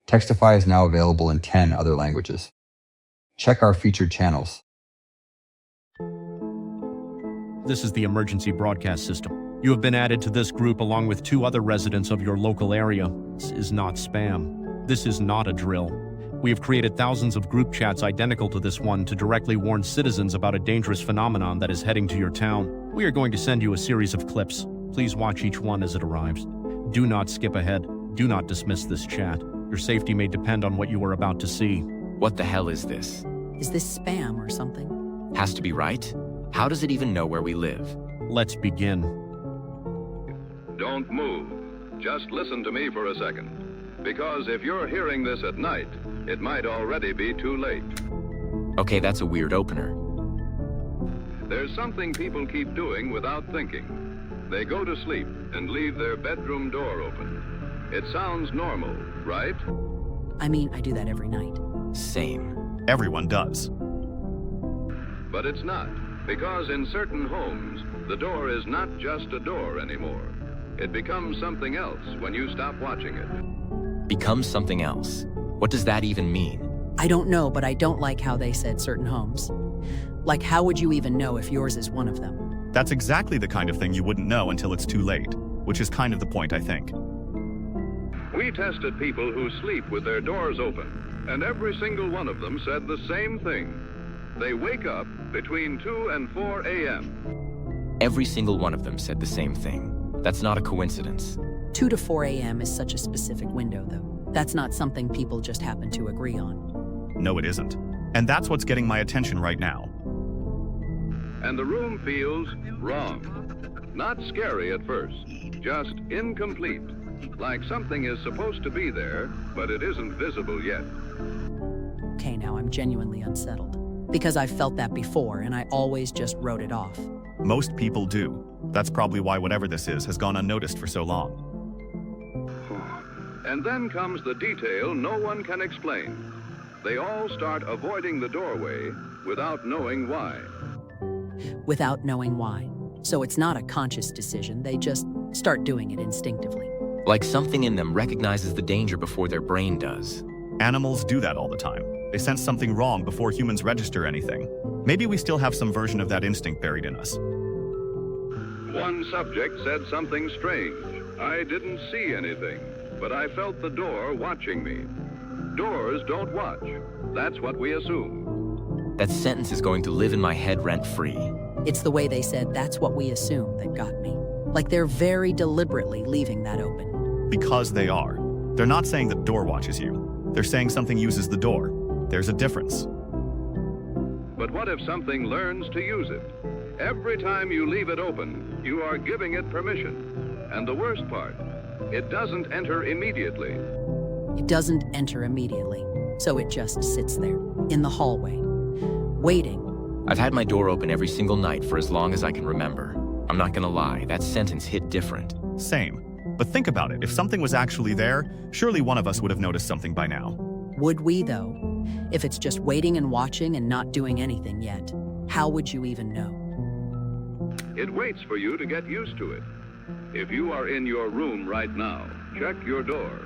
Textify is now available in 10 other languages. Check our featured channels. This is the emergency broadcast system. You have been added to this group along with 2 other residents of your local area. This is not spam. This is not a drill. We have created thousands of group chats identical to this one to directly warn citizens about a dangerous phenomenon that is heading to your town. We are going to send you a series of clips. Please watch each one as it arrives. Do not skip ahead. Do not dismiss this chat. Your safety may depend on what you are about to see. What the hell is this? Is this spam or something? Has to be right? How does it even know where we live? Let's begin. Don't move. Just listen to me for a second. Because if you're hearing this at night, it might already be too late. Okay, that's a weird opener. There's something people keep doing without thinking. They go to sleep and leave their bedroom door open. It sounds normal, right? I mean, I do that every night. Same. Everyone does. But it's not, because in certain homes, the door is not just a door anymore. It becomes something else when you stop watching it. Becomes something else. What does that even mean? I don't know, but I don't like how they said certain homes. Like, how would you even know if yours is one of them? That's exactly the kind of thing you wouldn't know until it's too late, which is kind of the point, I think. We tested people who sleep with their doors open, and every single one of them said the same thing. They wake up between 2 and 4 a.m. Every single one of them said the same thing. That's not a coincidence. 2 to 4 a.m. is such a specific window, though. That's not something people just happen to agree on. No, it isn't. And that's what's getting my attention right now. And the room feels wrong. Not scary at first, just incomplete. Like something is supposed to be there, but it isn't visible yet. Okay, now I'm genuinely unsettled. Because I've felt that before, and I always just wrote it off. Most people do. That's probably why whatever this is has gone unnoticed for so long. And then comes the detail no one can explain. They all start avoiding the doorway without knowing why. Without knowing why. So it's not a conscious decision, they just start doing it instinctively. Like something in them recognizes the danger before their brain does. Animals do that all the time. They sense something wrong before humans register anything. Maybe we still have some version of that instinct buried in us. One subject said something strange. I didn't see anything, but I felt the door watching me. Doors don't watch. That's what we assume. That sentence is going to live in my head rent-free. It's the way they said that's what we assume that got me. Like they're very deliberately leaving that open. Because they are. They're not saying the door watches you. They're saying something uses the door. There's a difference. But what if something learns to use it? Every time you leave it open, you are giving it permission. And the worst part, it doesn't enter immediately. It doesn't enter immediately, so it just sits there, in the hallway, waiting. I've had my door open every single night for as long as I can remember. I'm not gonna lie, that sentence hit different. Same. But think about it, if something was actually there, surely one of us would have noticed something by now. Would we, though? If it's just waiting and watching and not doing anything yet, how would you even know? It waits for you to get used to it. If you are in your room right now, check your door.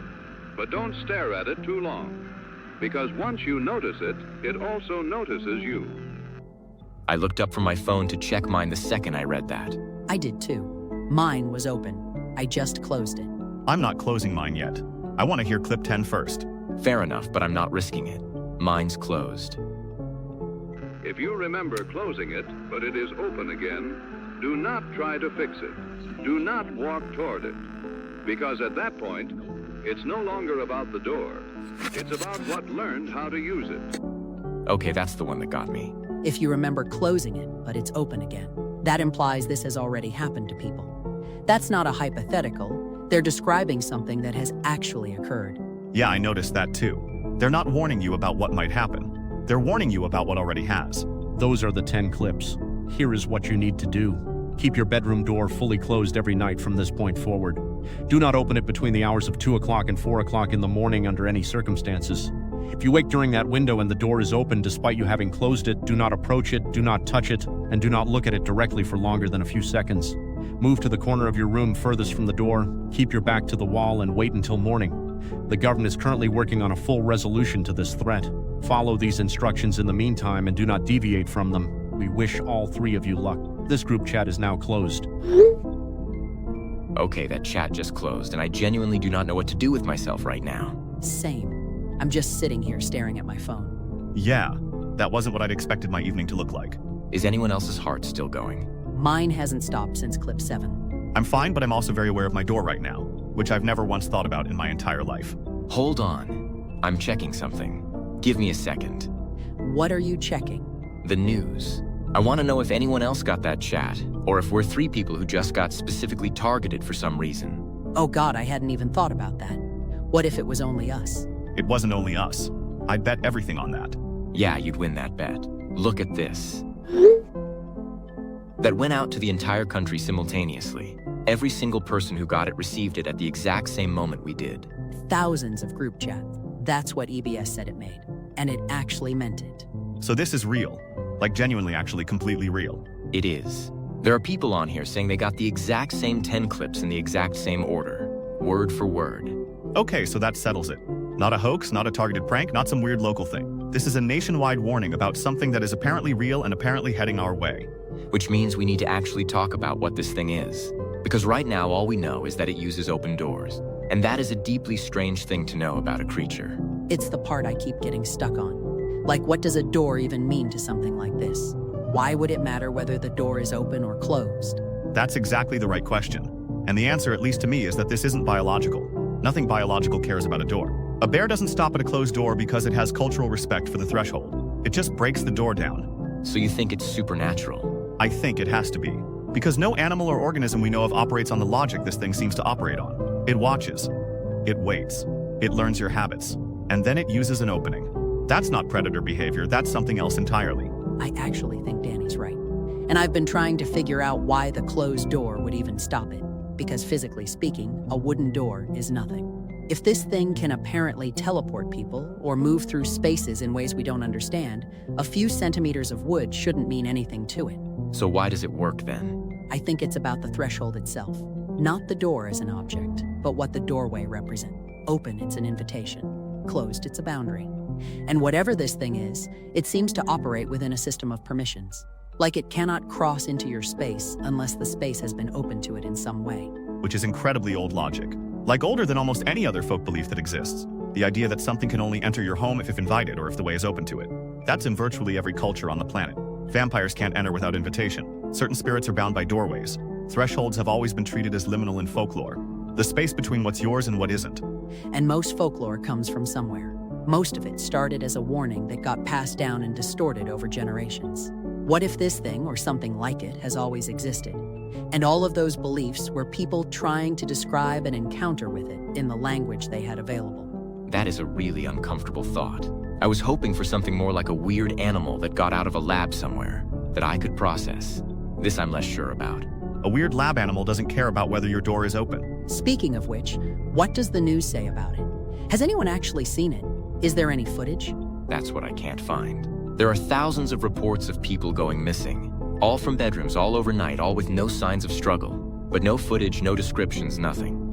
But don't stare at it too long. Because once you notice it, it also notices you. I looked up from my phone to check mine the second I read that. I did too. Mine was open. I just closed it. I'm not closing mine yet. I want to hear clip 10 first. Fair enough, but I'm not risking it. Mine's closed. If you remember closing it, but it is open again, do not try to fix it. Do not walk toward it. Because at that point, it's no longer about the door. It's about what learned how to use it. Okay, that's the one that got me. If you remember closing it, but it's open again, that implies this has already happened to people. That's not a hypothetical. They're describing something that has actually occurred. Yeah, I noticed that too. They're not warning you about what might happen. They're warning you about what already has. Those are the 10 clips. Here is what you need to do. Keep your bedroom door fully closed every night from this point forward. Do not open it between the hours of 2 o'clock and 4 o'clock in the morning under any circumstances. If you wake during that window and the door is open despite you having closed it, do not approach it, do not touch it, and do not look at it directly for longer than a few seconds. Move to the corner of your room furthest from the door, keep your back to the wall, and wait until morning. The government is currently working on a full resolution to this threat. Follow these instructions in the meantime and do not deviate from them. We wish all three of you luck. This group chat is now closed. Okay, that chat just closed, and I genuinely do not know what to do with myself right now. Same. I'm just sitting here staring at my phone. Yeah, that wasn't what I'd expected my evening to look like. Is anyone else's heart still going? Mine hasn't stopped since clip 7. I'm fine, but I'm also very aware of my door right now, which I've never once thought about in my entire life. Hold on. I'm checking something. Give me a second. What are you checking? The news. I want to know if anyone else got that chat, or if we're 3 people who just got specifically targeted for some reason. Oh God, I hadn't even thought about that. What if it was only us? It wasn't only us. I'd bet everything on that. Yeah, you'd win that bet. Look at this. That went out to the entire country simultaneously. Every single person who got it received it at the exact same moment we did. Thousands of group chats. That's what EBS said it made. And it actually meant it. So this is real. Like genuinely actually completely real. It is. There are people on here saying they got the exact same 10 clips in the exact same order. Word for word. Okay, so that settles it. Not a hoax, not a targeted prank, not some weird local thing. This is a nationwide warning about something that is apparently real and apparently heading our way. Which means we need to actually talk about what this thing is. Because right now all we know is that it uses open doors. And that is a deeply strange thing to know about a creature. It's the part I keep getting stuck on. Like, what does a door even mean to something like this? Why would it matter whether the door is open or closed? That's exactly the right question. And the answer, at least to me, is that this isn't biological. Nothing biological cares about a door. A bear doesn't stop at a closed door because it has cultural respect for the threshold. It just breaks the door down. So you think it's supernatural? I think it has to be. Because no animal or organism we know of operates on the logic this thing seems to operate on. It watches. It waits. It learns your habits. And then it uses an opening. That's not predator behavior, that's something else entirely. I actually think Danny's right. And I've been trying to figure out why the closed door would even stop it. Because physically speaking, a wooden door is nothing. If this thing can apparently teleport people or move through spaces in ways we don't understand, a few centimeters of wood shouldn't mean anything to it. So why does it work then? I think it's about the threshold itself. Not the door as an object, but what the doorway represents. Open, it's an invitation. Closed, it's a boundary. And whatever this thing is, it seems to operate within a system of permissions. Like it cannot cross into your space unless the space has been opened to it in some way. Which is incredibly old logic. Like older than almost any other folk belief that exists. The idea that something can only enter your home if invited or if the way is open to it. That's in virtually every culture on the planet. Vampires can't enter without invitation. Certain spirits are bound by doorways. Thresholds have always been treated as liminal in folklore. The space between what's yours and what isn't. And most folklore comes from somewhere. Most of it started as a warning that got passed down and distorted over generations. What if this thing, or something like it, has always existed? And all of those beliefs were people trying to describe an encounter with it in the language they had available. That is a really uncomfortable thought. I was hoping for something more like a weird animal that got out of a lab somewhere, that I could process. This I'm less sure about. A weird lab animal doesn't care about whether your door is open. Speaking of which, what does the news say about it? Has anyone actually seen it? Is there any footage? That's what I can't find. There are thousands of reports of people going missing, all from bedrooms, all overnight, all with no signs of struggle. But no footage, no descriptions, nothing.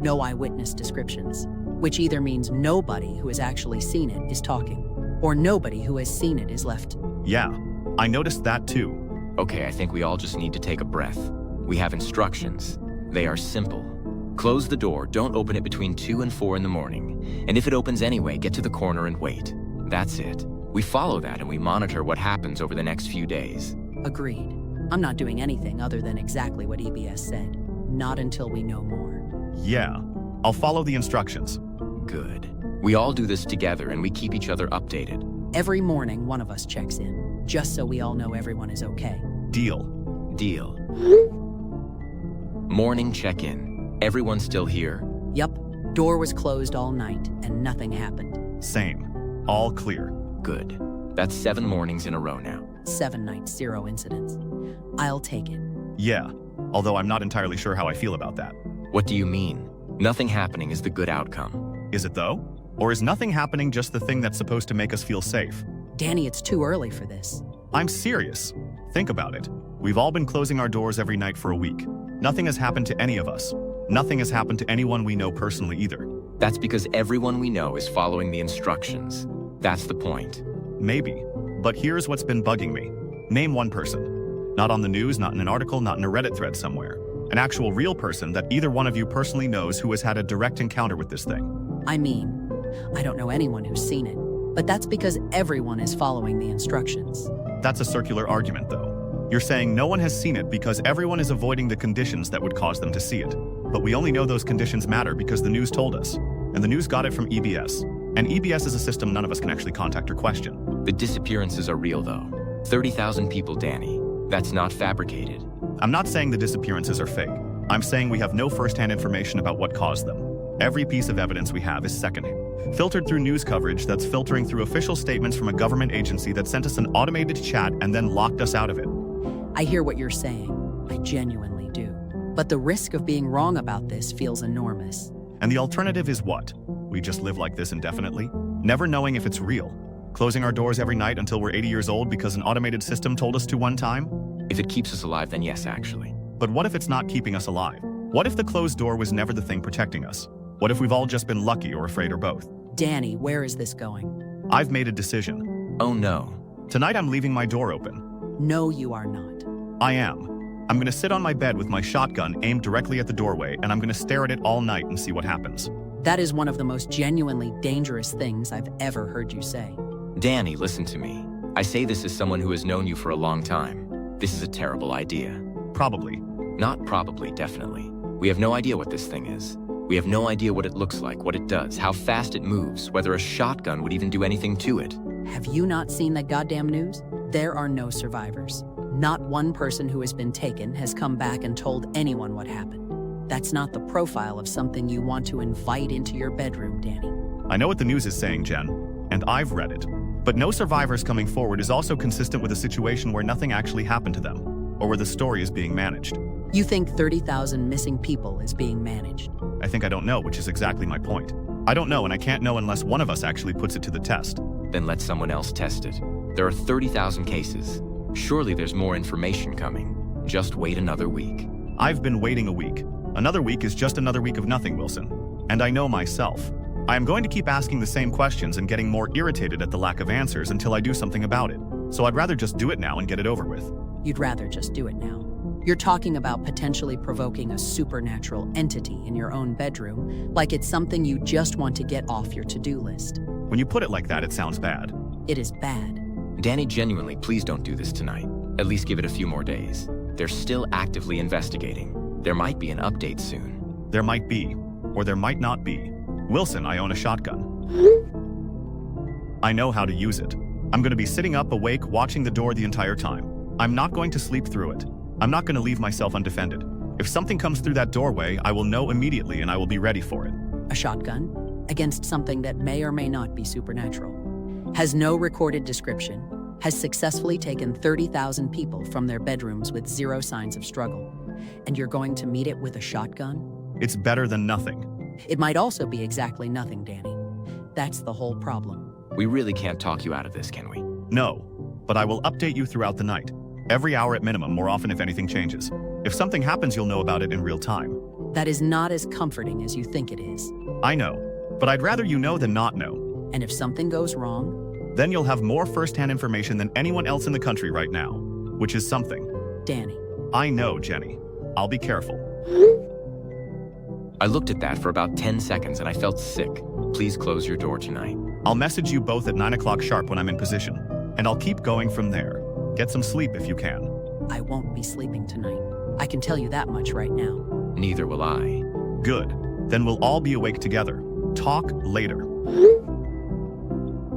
No eyewitness descriptions, which either means nobody who has actually seen it is talking, or nobody who has seen it is left. Yeah, I noticed that too. Okay, I think we all just need to take a breath. We have instructions. They are simple. Close the door, don't open it between 2 and 4 in the morning. And if it opens anyway, get to the corner and wait. That's it. We follow that and we monitor what happens over the next few days. Agreed. I'm not doing anything other than exactly what EBS said. Not until we know more. Yeah, I'll follow the instructions. Good. We all do this together and we keep each other updated. Every morning, one of us checks in, just so we all know everyone is okay. Deal. Deal. Morning check-in. Everyone still here? Yup. Door was closed all night and nothing happened. Same. All clear. Good. That's 7 mornings in a row now. 7 nights, 0 incidents. I'll take it. Yeah, although I'm not entirely sure how I feel about that. What do you mean? Nothing happening is the good outcome. Is it though? Or is nothing happening just the thing that's supposed to make us feel safe? Danny, it's too early for this. I'm serious. Think about it. We've all been closing our doors every night for a week. Nothing has happened to any of us. Nothing has happened to anyone we know personally either. That's because everyone we know is following the instructions. That's the point. Maybe. But here's what's been bugging me. Name one person. Not on the news, not in an article, not in a Reddit thread somewhere. An actual real person that either one of you personally knows who has had a direct encounter with this thing. I mean, I don't know anyone who's seen it, but that's because everyone is following the instructions. That's a circular argument, though. You're saying no one has seen it because everyone is avoiding the conditions that would cause them to see it. But we only know those conditions matter because the news told us. And the news got it from EBS. And EBS is a system none of us can actually contact or question. The disappearances are real, though. 30,000 people, Danny. That's not fabricated. I'm not saying the disappearances are fake. I'm saying we have no first-hand information about what caused them. Every piece of evidence we have is second-hand, filtered through news coverage that's filtering through official statements from a government agency that sent us an automated chat and then locked us out of it. I hear what you're saying. I genuinely do. But the risk of being wrong about this feels enormous. And the alternative is what? We just live like this indefinitely, never knowing if it's real, closing our doors every night until we're 80 years old because an automated system told us to one time? If it keeps us alive, then yes, actually. But what if it's not keeping us alive? What if the closed door was never the thing protecting us? What if we've all just been lucky or afraid or both? Danny, where is this going? I've made a decision. Oh no. Tonight I'm leaving my door open. No, you are not. I am. I'm gonna sit on my bed with my shotgun aimed directly at the doorway, and I'm gonna stare at it all night and see what happens. That is one of the most genuinely dangerous things I've ever heard you say. Danny, listen to me. I say this as someone who has known you for a long time. This is a terrible idea. Probably. Not probably, definitely. We have no idea what this thing is. We have no idea what it looks like, what it does, how fast it moves, whether a shotgun would even do anything to it. Have you not seen the goddamn news? There are no survivors. Not one person who has been taken has come back and told anyone what happened. That's not the profile of something you want to invite into your bedroom, Danny. I know what the news is saying, Jen, and I've read it. But no survivors coming forward is also consistent with a situation where nothing actually happened to them, or where the story is being managed. You think 30,000 missing people is being managed? I think I don't know, which is exactly my point. I don't know, and I can't know unless one of us actually puts it to the test. Then let someone else test it. There are 30,000 cases. Surely there's more information coming. Just wait another week. I've been waiting a week. Another week is just another week of nothing, Wilson. And I know myself. I am going to keep asking the same questions and getting more irritated at the lack of answers until I do something about it. So I'd rather just do it now and get it over with. You'd rather just do it now. You're talking about potentially provoking a supernatural entity in your own bedroom, like it's something you just want to get off your to-do list. When you put it like that, it sounds bad. It is bad. Danny, genuinely, please don't do this tonight. At least give it a few more days. They're still actively investigating. There might be an update soon. There might be, or there might not be. Wilson, I own a shotgun. I know how to use it. I'm going to be sitting up awake watching the door the entire time. I'm not going to sleep through it. I'm not going to leave myself undefended. If something comes through that doorway, I will know immediately and I will be ready for it. A shotgun? Against something that may or may not be supernatural. Has no recorded description. Has successfully taken 30,000 people from their bedrooms with zero signs of struggle. And you're going to meet it with a shotgun? It's better than nothing. It might also be exactly nothing, Danny. That's the whole problem. We really can't talk you out of this, can we? No, but I will update you throughout the night. Every hour at minimum, more often if anything changes. If something happens, you'll know about it in real time. That is not as comforting as you think it is. I know, but I'd rather you know than not know. And if something goes wrong? Then you'll have more first-hand information than anyone else in the country right now, which is something. Danny. I know, Jenny. I'll be careful. I looked at that for about 10 seconds and I felt sick. Please close your door tonight. I'll message you both at 9 o'clock sharp when I'm in position, and I'll keep going from there. Get some sleep if you can. I won't be sleeping tonight. I can tell you that much right now. Neither will I. Good. Then we'll all be awake together. Talk later.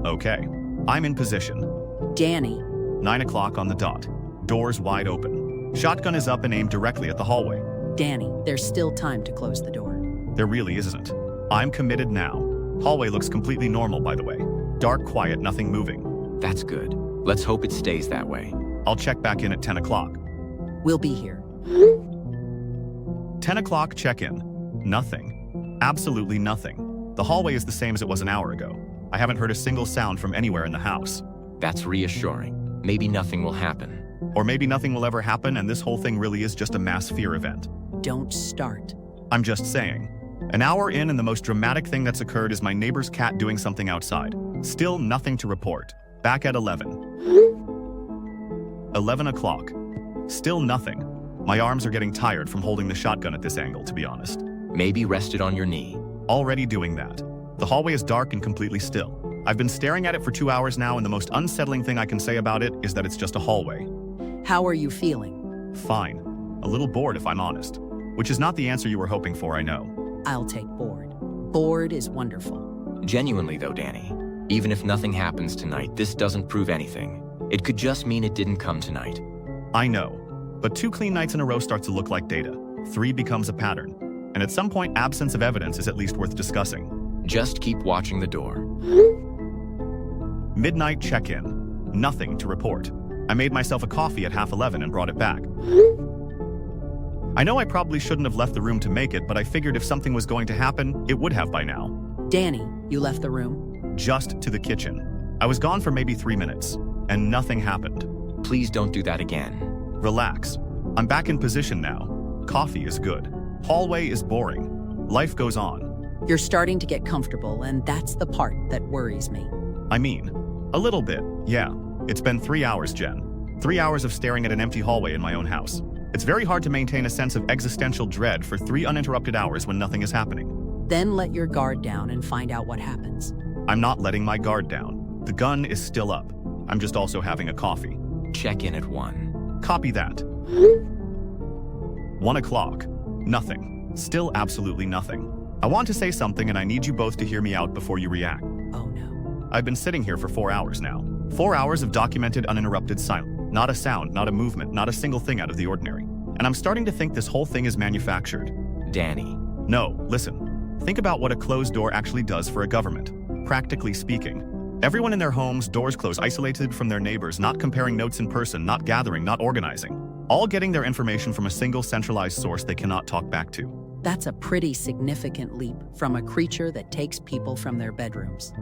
Okay. I'm in position. Danny. 9 o'clock on the dot. Doors wide open. Shotgun is up and aimed directly at the hallway. Danny, there's still time to close the door. There really isn't. I'm committed now. Hallway looks completely normal, by the way. Dark, quiet, nothing moving. That's good. Let's hope it stays that way. I'll check back in at 10 o'clock. We'll be here. 10 o'clock check-in. Nothing. Absolutely nothing. The hallway is the same as it was an hour ago. I haven't heard a single sound from anywhere in the house. That's reassuring. Maybe nothing will happen. Or maybe nothing will ever happen and this whole thing really is just a mass fear event. Don't start. I'm just saying. An hour in and the most dramatic thing that's occurred is my neighbor's cat doing something outside. Still nothing to report. Back at 11 o'clock. Still nothing. My arms are getting tired from holding the shotgun at this angle, to be honest. Maybe rest it on your knee. Already doing that. The hallway is dark and completely still. I've been staring at it for 2 hours now, and the most unsettling thing I can say about it is that it's just a hallway. How are you feeling? Fine. A little bored if I'm honest. Which is not the answer you were hoping for, I know. I'll take bored. Bored is wonderful. Genuinely though, Danny, even if nothing happens tonight, this doesn't prove anything. It could just mean it didn't come tonight. I know. But 2 clean nights in a row starts to look like data. 3 becomes a pattern. And at some point, absence of evidence is at least worth discussing. Just keep watching the door. Midnight check-in. Nothing to report. I made myself a coffee at 11:30 and brought it back. I know I probably shouldn't have left the room to make it, but I figured if something was going to happen, it would have by now. Danny, you left the room? Just to the kitchen. I was gone for maybe 3 minutes, and nothing happened. Please don't do that again. Relax. I'm back in position now. Coffee is good. Hallway is boring. Life goes on. You're starting to get comfortable, and that's the part that worries me. I mean, a little bit, yeah. It's been 3 hours, Jen. 3 hours of staring at an empty hallway in my own house. It's very hard to maintain a sense of existential dread for 3 uninterrupted hours when nothing is happening. Then let your guard down and find out what happens. I'm not letting my guard down. The gun is still up. I'm just also having a coffee. Check in at 1. Copy that. 1 o'clock. Nothing. Still absolutely nothing. I want to say something and I need you both to hear me out before you react. Oh no. I've been sitting here for 4 hours now. 4 hours of documented uninterrupted silence. Not a sound, not a movement, not a single thing out of the ordinary. And I'm starting to think this whole thing is manufactured. Danny. No, listen. Think about what a closed door actually does for a government. Practically speaking. Everyone in their homes, doors closed, isolated from their neighbors, not comparing notes in person, not gathering, not organizing. All getting their information from a single centralized source they cannot talk back to. That's a pretty significant leap from a creature that takes people from their bedrooms.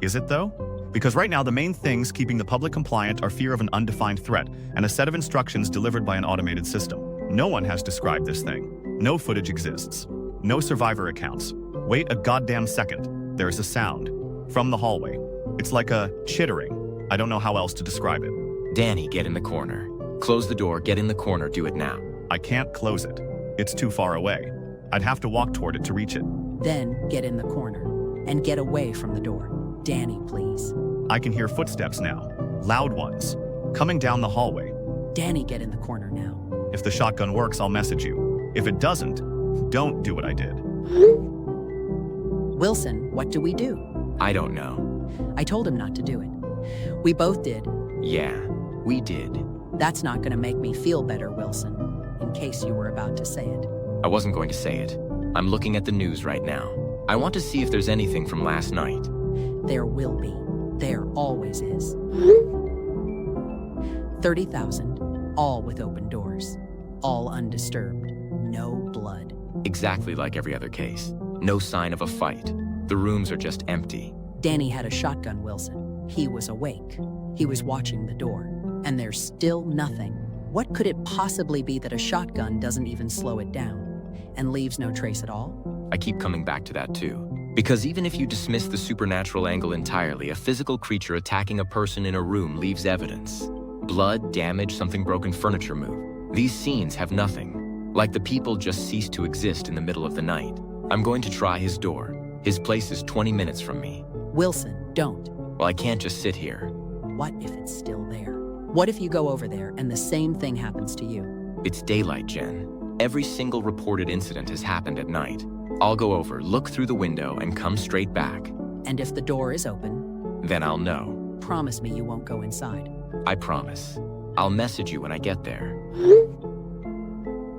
Is it though? Because right now the main things keeping the public compliant are fear of an undefined threat and a set of instructions delivered by an automated system. No one has described this thing. No footage exists. No survivor accounts. Wait a goddamn second. There is a sound. From the hallway. It's like a chittering. I don't know how else to describe it. Danny, get in the corner. Close the door, get in the corner, do it now. I can't close it. It's too far away. I'd have to walk toward it to reach it. Then get in the corner and get away from the door. Danny, please. I can hear footsteps now. Loud ones. Coming down the hallway. Danny, get in the corner now. If the shotgun works, I'll message you. If it doesn't, don't do what I did. Wilson, what do we do? I don't know. I told him not to do it. We both did. Yeah, we did. That's not going to make me feel better, Wilson, in case you were about to say it. I wasn't going to say it. I'm looking at the news right now. I want to see if there's anything from last night. There will be. There always is. 30,000, all with open doors. All undisturbed. No blood. Exactly like every other case. No sign of a fight. The rooms are just empty. Danny had a shotgun, Wilson. He was awake. He was watching the door. And there's still nothing. What could it possibly be that a shotgun doesn't even slow it down and leaves no trace at all? I keep coming back to that too. Because even if you dismiss the supernatural angle entirely, a physical creature attacking a person in a room leaves evidence. Blood, damage, something broken, furniture move. These scenes have nothing. Like the people just cease to exist in the middle of the night. I'm going to try his door. His place is 20 minutes from me. Wilson, don't. Well, I can't just sit here. What if it's still there? What if you go over there and the same thing happens to you? It's daylight, Jen. Every single reported incident has happened at night. I'll go over, look through the window, and come straight back. And if the door is open? Then I'll know. Promise me you won't go inside. I promise. I'll message you when I get there.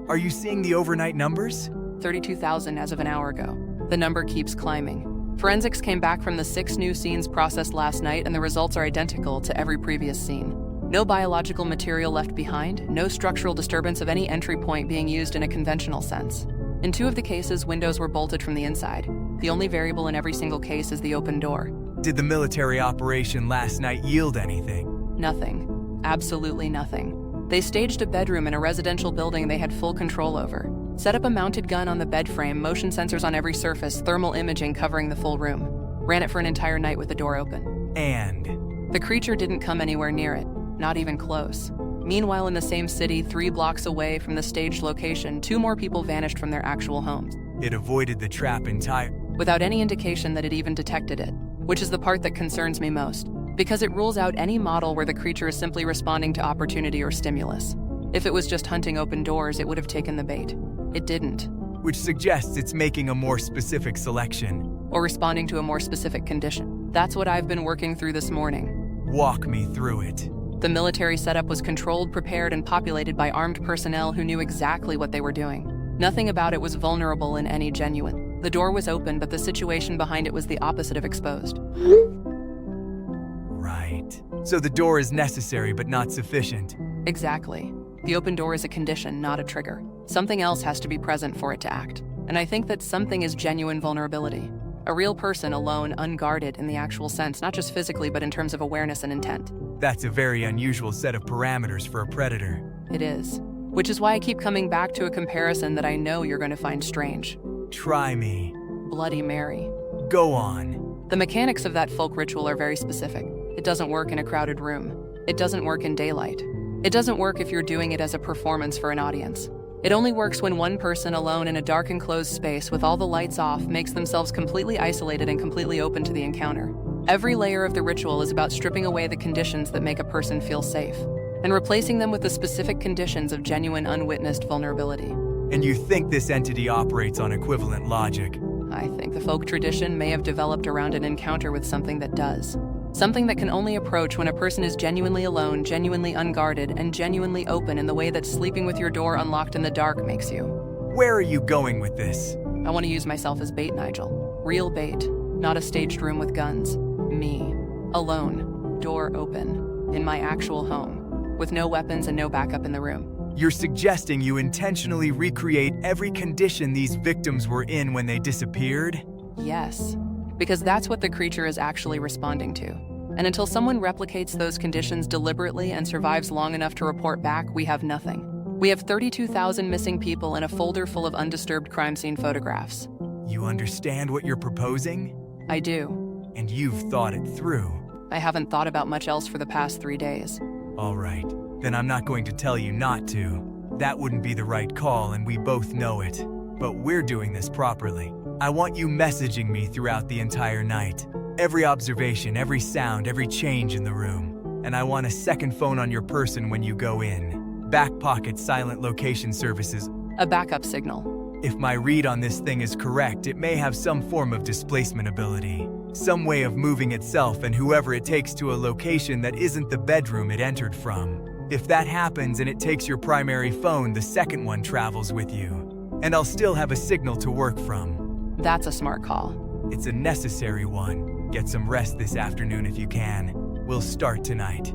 Are you seeing the overnight numbers? 32,000 as of an hour ago. The number keeps climbing. Forensics came back from the 6 new scenes processed last night, and the results are identical to every previous scene. No biological material left behind, no structural disturbance of any entry point being used in a conventional sense. In 2 of the cases, windows were bolted from the inside. The only variable in every single case is the open door. Did the military operation last night yield anything? Nothing. Absolutely nothing. They staged a bedroom in a residential building they had full control over. Set up a mounted gun on the bed frame, motion sensors on every surface, thermal imaging covering the full room. Ran it for an entire night with the door open. And the creature didn't come anywhere near it, not even close. Meanwhile, in the same city, 3 blocks away from the staged location, 2 more people vanished from their actual homes. it avoided the trap entirely. Without any indication that it even detected it, which is the part that concerns me most, because it rules out any model where the creature is simply responding to opportunity or stimulus. If it was just hunting open doors, it would have taken the bait. It didn't. Which suggests it's making a more specific selection. Or responding to a more specific condition. That's what I've been working through this morning. Walk me through it. The military setup was controlled, prepared, and populated by armed personnel who knew exactly what they were doing. Nothing about it was vulnerable in any genuine. The door was open, but the situation behind it was the opposite of exposed. Right. So the door is necessary, but not sufficient. Exactly. The open door is a condition, not a trigger. Something else has to be present for it to act. And I think that something is genuine vulnerability. A real person alone, unguarded in the actual sense, not just physically, but in terms of awareness and intent. That's a very unusual set of parameters for a predator. It is. Which is why I keep coming back to a comparison that I know you're going to find strange. Try me. Bloody Mary. Go on. The mechanics of that folk ritual are very specific. It doesn't work in a crowded room. It doesn't work in daylight. It doesn't work if you're doing it as a performance for an audience. It only works when one person alone in a dark enclosed space with all the lights off makes themselves completely isolated and completely open to the encounter. Every layer of the ritual is about stripping away the conditions that make a person feel safe and replacing them with the specific conditions of genuine unwitnessed vulnerability. And you think this entity operates on equivalent logic? I think the folk tradition may have developed around an encounter with something that does. Something that can only approach when a person is genuinely alone, genuinely unguarded, and genuinely open in the way that sleeping with your door unlocked in the dark makes you. Where are you going with this? I want to use myself as bait, Nigel. Real bait, not a staged room with guns. Me. Alone. Door open. In my actual home. With no weapons and no backup in the room. You're suggesting you intentionally recreate every condition these victims were in when they disappeared? Yes. Because that's what the creature is actually responding to. And until someone replicates those conditions deliberately and survives long enough to report back, we have nothing. We have 32,000 missing people and a folder full of undisturbed crime scene photographs. You understand what you're proposing? I do. And you've thought it through. I haven't thought about much else for the past 3 days. All right, then I'm not going to tell you not to. That wouldn't be the right call, and we both know it. But we're doing this properly. I want you messaging me throughout the entire night. Every observation, every sound, every change in the room. And I want a second phone on your person when you go in. Back pocket silent location services. A backup signal. If my read on this thing is correct, it may have some form of displacement ability. Some way of moving itself and whoever it takes to a location that isn't the bedroom it entered from. If that happens and it takes your primary phone, the second one travels with you. And I'll still have a signal to work from. That's a smart call. It's a necessary one. Get some rest this afternoon if you can. We'll start tonight.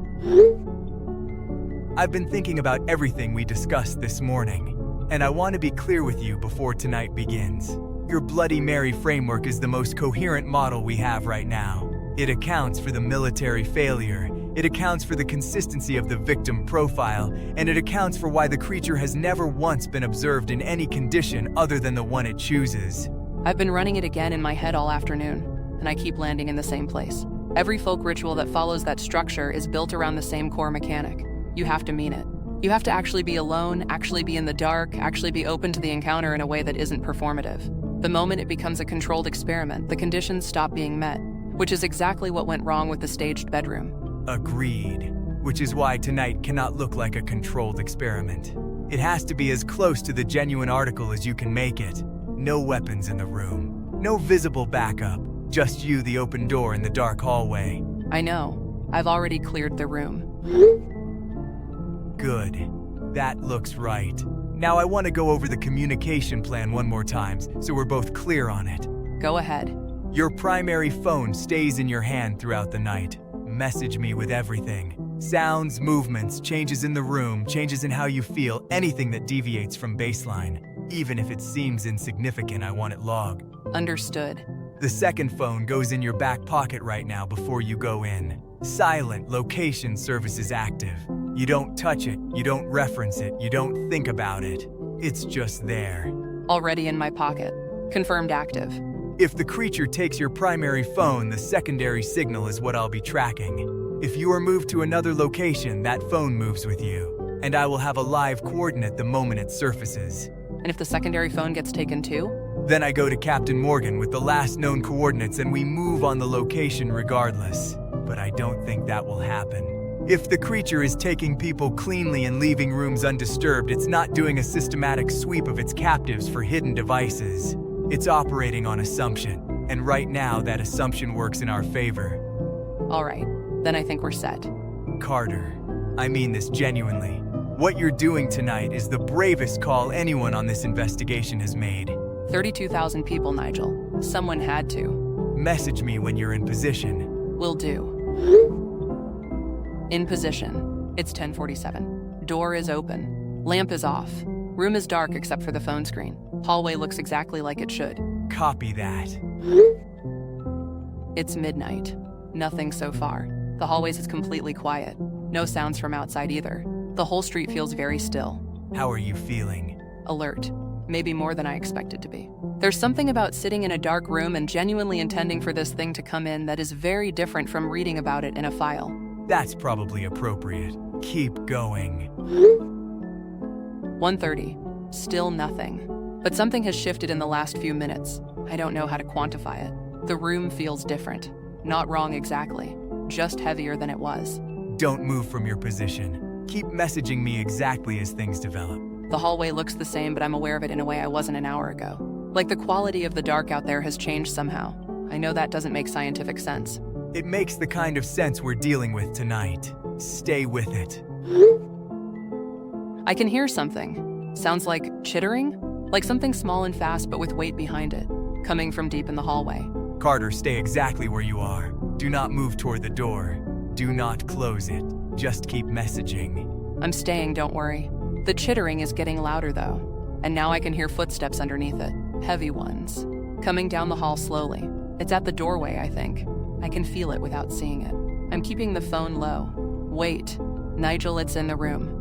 I've been thinking about everything we discussed this morning, and I want to be clear with you before tonight begins. Your Bloody Mary framework is the most coherent model we have right now. It accounts for the military failure, it accounts for the consistency of the victim profile, and it accounts for why the creature has never once been observed in any condition other than the one it chooses. I've been running it again in my head all afternoon, and I keep landing in the same place. Every folk ritual that follows that structure is built around the same core mechanic. You have to mean it. You have to actually be alone, actually be in the dark, actually be open to the encounter in a way that isn't performative. The moment it becomes a controlled experiment, the conditions stop being met, which is exactly what went wrong with the staged bedroom. Agreed. Which is why tonight cannot look like a controlled experiment. It has to be as close to the genuine article as you can make it. No weapons in the room. No visible backup. Just you, the open door, in the dark hallway. I know. I've already cleared the room. Good. That looks right. Now I want to go over the communication plan one more time, so we're both clear on it. Go ahead. Your primary phone stays in your hand throughout the night. Message me with everything. Sounds, movements, changes in the room, changes in how you feel, anything that deviates from baseline. Even if it seems insignificant, I want it logged. Understood. The second phone goes in your back pocket right now before you go in. Silent location service is active. You don't touch it, you don't reference it, you don't think about it. It's just there. Already in my pocket. Confirmed active. If the creature takes your primary phone, the secondary signal is what I'll be tracking. If you are moved to another location, that phone moves with you, and I will have a live coordinate the moment it surfaces. And if the secondary phone gets taken too? Then I go to Captain Morgan with the last known coordinates and we move on the location regardless. But I don't think that will happen. If the creature is taking people cleanly and leaving rooms undisturbed, it's not doing a systematic sweep of its captives for hidden devices. It's operating on assumption, and right now that assumption works in our favor. All right, then I think we're set. Carter, I mean this genuinely. What you're doing tonight is the bravest call anyone on this investigation has made. 32,000 people, Nigel. Someone had to. Message me when you're in position. Will do. In position. It's 10:47. Door is open. Lamp is off. Room is dark except for the phone screen. Hallway looks exactly like it should. Copy that. It's midnight. Nothing so far. The hallways is completely quiet. No sounds from outside either. The whole street feels very still. How are you feeling? Alert. Maybe more than I expected to be. There's something about sitting in a dark room and genuinely intending for this thing to come in that is very different from reading about it in a file. That's probably appropriate. Keep going. 1:30. Still nothing. But something has shifted in the last few minutes. I don't know how to quantify it. The room feels different. Not wrong exactly. Just heavier than it was. Don't move from your position. Keep messaging me exactly as things develop. The hallway looks the same, but I'm aware of it in a way I wasn't an hour ago. Like the quality of the dark out there has changed somehow. I know that doesn't make scientific sense. It makes the kind of sense we're dealing with tonight. Stay with it. I can hear something. Sounds like chittering? Like something small and fast but with weight behind it, coming from deep in the hallway. Carter, stay exactly where you are. Do not move toward the door. Do not close it. Just keep messaging. I'm staying, don't worry. The chittering is getting louder though, and now I can hear footsteps underneath it. Heavy ones. Coming down the hall slowly. It's at the doorway, I think. I can feel it without seeing it. I'm keeping the phone low. Wait. Nigel, it's in the room.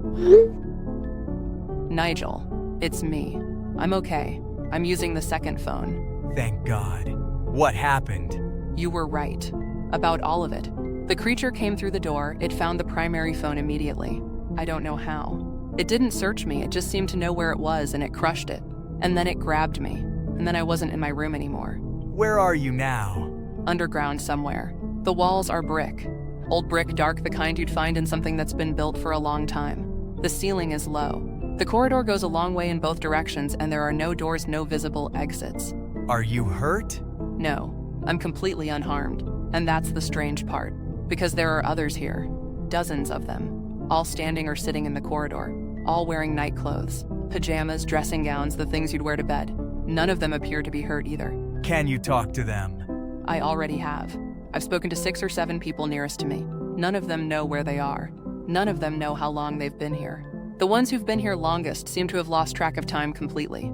Nigel, it's me. I'm okay. I'm using the second phone. Thank God. What happened? You were right. About all of it. The creature came through the door, it found the primary phone immediately. I don't know how. It didn't search me, it just seemed to know where it was and it crushed it. And then it grabbed me. And then I wasn't in my room anymore. Where are you now? Underground somewhere. The walls are brick. Old brick, dark, the kind you'd find in something that's been built for a long time. The ceiling is low. The corridor goes a long way in both directions and there are no doors, no visible exits. Are you hurt? No, I'm completely unharmed. And that's the strange part. Because there are others here. Dozens of them. All standing or sitting in the corridor. All wearing night clothes. Pajamas, dressing gowns, the things you'd wear to bed. None of them appear to be hurt either. Can you talk to them? I already have. I've spoken to 6 or 7 people nearest to me. None of them know where they are. None of them know how long they've been here. The ones who've been here longest seem to have lost track of time completely.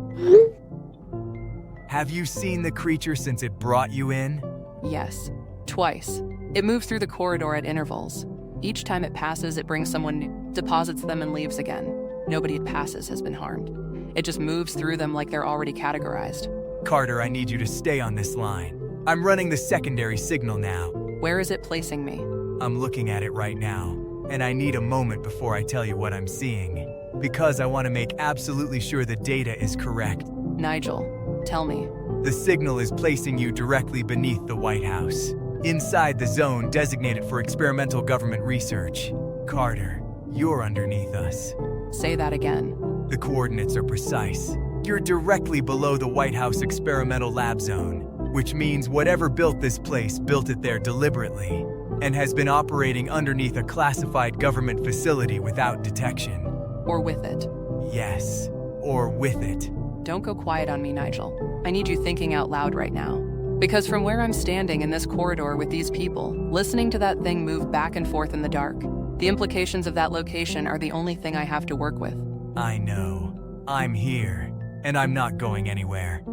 Have you seen the creature since it brought you in? Yes, twice. It moves through the corridor at intervals. Each time it passes, it brings someone new, deposits them and leaves again. Nobody it passes has been harmed. It just moves through them like they're already categorized. Carter, I need you to stay on this line. I'm running the secondary signal now. Where is it placing me? I'm looking at it right now, and I need a moment before I tell you what I'm seeing, because I want to make absolutely sure the data is correct. Nigel, tell me. The signal is placing you directly beneath the White House, inside the zone designated for experimental government research. Carter, you're underneath us. Say that again. The coordinates are precise. You're directly below the White House experimental lab zone, which means whatever built this place built it there deliberately and has been operating underneath a classified government facility without detection. Or with it. Yes, or with it. Don't go quiet on me, Nigel. I need you thinking out loud right now. Because from where I'm standing in this corridor with these people, listening to that thing move back and forth in the dark, the implications of that location are the only thing I have to work with. I know. I'm here, and I'm not going anywhere.